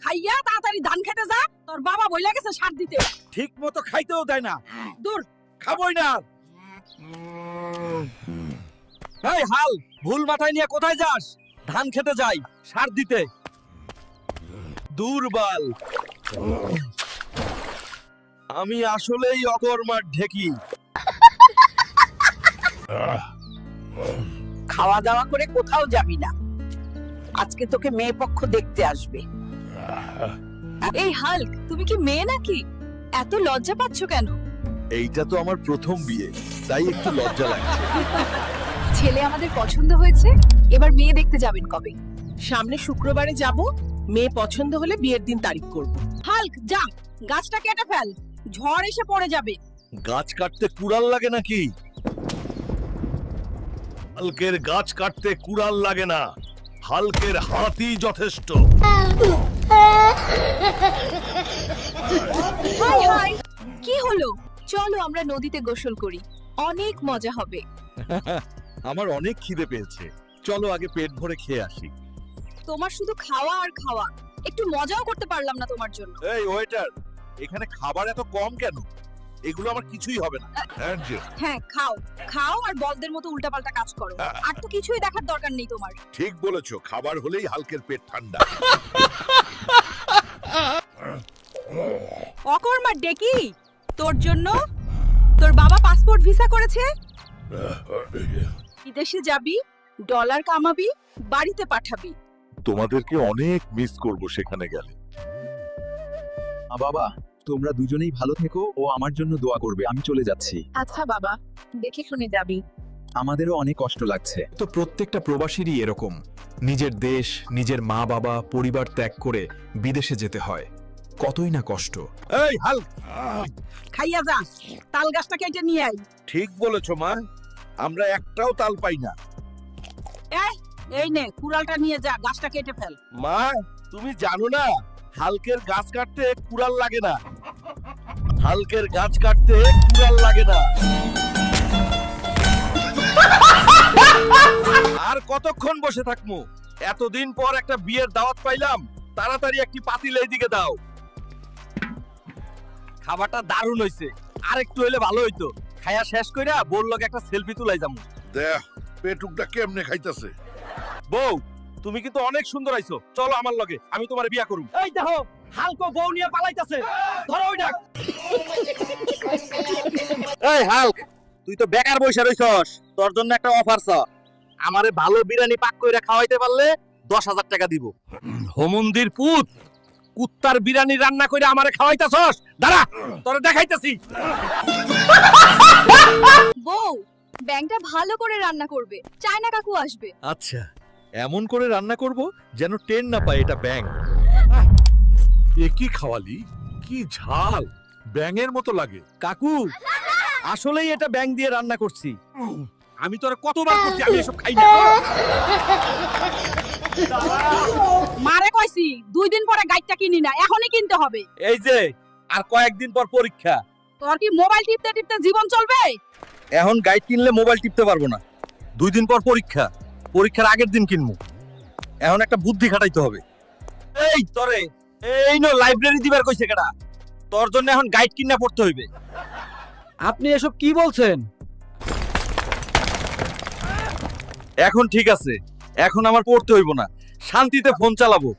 খাইয়া তাড়াতাড়ি ধান খেতে যা, তোর বাবা বইলা গেছে সার দিতে। ঠিক মতো খাইতেও দেয় না। দূর। খাবই না। এই হাল, ভুল মাথায় নিয়ে কোথায় যাস? ধান খেতে যাই, সার দিতে। দুর্বল। আমি আসলেই অকর্মার ঢেকি। খাওয়া দাওয়া করে কোথাও যাবি না, আজকে তোকে মেয়ে পক্ষ দেখতে আসবে। এই হাল্ক, তুমি কি মেয়ে নাকি? এত লজ্জা পাচ্ছ কেন? এইটা তো আমার প্রথম বিয়ে, তাই একটু লজ্জা লাগছে। ছেলে আমাদের পছন্দ হয়েছে, এবার মেয়ে দেখতে যাবেন কবে? সামনে শুক্রবারে যাব, মেয়ে পছন্দ হলে বিয়ের দিন তারিখ করব। হাল্ক যা, গাছটা কেটে ফেল, ঝড় এসে পড়ে যাবে। গাছ কাটতে কুড়াল লাগে নাকি? হালকের গাছ কাটতে কুড়াল লাগে না, হালকের হাতই যথেষ্ট। হাই হাই, কি হলো? চলো আমরা নদীতে গোসল করি, অনেক মজা হবে। আমার অনেক খিদে পেয়েছে, চলো আগে পেট ভরে খেয়ে আসি। তোমার শুধু খাওয়া আর খাওয়া, একটু মজাও করতে পারলাম না তোমার জন্য। এই ওয়েটার, এখানে খাবার এত কম কেন? এগুলো আমার কিছুই হবে না। হ্যাঁ খাও, খাও আর বলদের মতো উল্টাপাল্টা কাজ করো, আর তো কিছুই দেখার দরকার নেই তোমার। ঠিক বলেছো, খাবার হলেই হালকের পেট ঠান্ডা। অকর্মা ডেকি, তোর জন্য তোর বাবা পাসপোর্ট ভিসা করেছে। বিদেশে যাবি, ডলার কামাবি, বাড়িতে পাঠাবি। তোমাদেরকে অনেক মিস করব সেখানে গেলে। বাবা, তোমরা দুজনেই ভালো থেকো ও আমার জন্য দোয়া করবে। আমি চলে যাচ্ছি। আচ্ছা বাবা, দেখে শুনে যাবি। আমাদেরও অনেক কষ্ট লাগছে। তো প্রত্যেকটা প্রবাসীরই এরকম, নিজের দেশ, নিজের মা বাবা, পরিবার ত্যাগ করে বিদেশে যেতে হয়। কতই না কষ্ট। এই হালক, খাইয়া যা, তাল গাছটা কেটে নিয়ে আই। ঠিক বলেছো মা, আমরা একটাও তাল পাই না। এই নে, কুড়ালটা নিয়ে যা, গাছটা কেটে ফেল। মা, তুমি জানো না হালকের গাছ কাটতে কুড়াল লাগে না। হালকের গাছ কাটতে কুড়াল লাগে না। আর কতক্ষণ বসে থাকবো? এতদিন পর একটা বিয়ের দাওয়াত পাইলাম, তাড়াতাড়ি একটি পাতিল এইদিকে দাও। খাবারটা দারুণ হইছে, আর একটু হইলে ভালো হইতো। খায়া শেষ কইরা বউর লগে একটা সেলফি তুলাই যামু। দেখ পেটুকটা কেমনে খাইতাছে। বউ, তুমি কিন্তু অনেক সুন্দর আইছো, চলো আমার লগে, আমি তোমার বিয়া করুম। এই দেখো, হালকো বউ নিয়ে পালাইতাছে, ধরো ওই ডাক। এই হালক, তুই তো বেকার বইসা রইছস, তোর জন্য একটা অফার ছ। আমারে ভালো বিরিয়ানি পাক কইরা খাওয়াইতে পারলে 10,000 টাকা দিব। হোমন্দির পুত, কুত্তার বিরিয়ানি রান্না কইরা আমারে খাওয়াইতাছস? দাঁড়া, তোরে দেখাইতাছি। বউ, ব্যাংকটা ভালো করে রান্না করবে, চায়না কাকু আসবে। আচ্ছা, এমন করে রান্না করব যেন টেন না পায় এটা ব্যাং। এ কি খাওয়ালি? কি ঝাল, ব্যাঙের মতো লাগে। কাকু, আসলেই এটা ব্যাং দিয়ে রান্না করছি। আমি তোরে কতবার করছি আমি এসব খাই না। মারে কইছি 2 দিন পরে গাইডটা কিনি না, এখনই কিনতে হবে। এই যে আর কয়েকদিন পর পরীক্ষা, তোর কি মোবাইল টিপতে টিপতে জীবন চলবে? এখন গাইড কিনলে মোবাইল টিপতে পারবো না। 2 দিন পর পরীক্ষা, পরীক্ষার আগের দিন কিনবো। এখন একটা বুদ্ধি খাটাইতে হবে। এই তরে, এই নো লাইব্রেরি দিবার কইছে কেডা? তোর জন্য এখন গাইড কিনা পড়তে হইবে। আপনি এসব কি বলছেন? এখন ঠিক আছে, এখন আমার পড়তে হইব না, শান্তিতে ফোন চালাবো।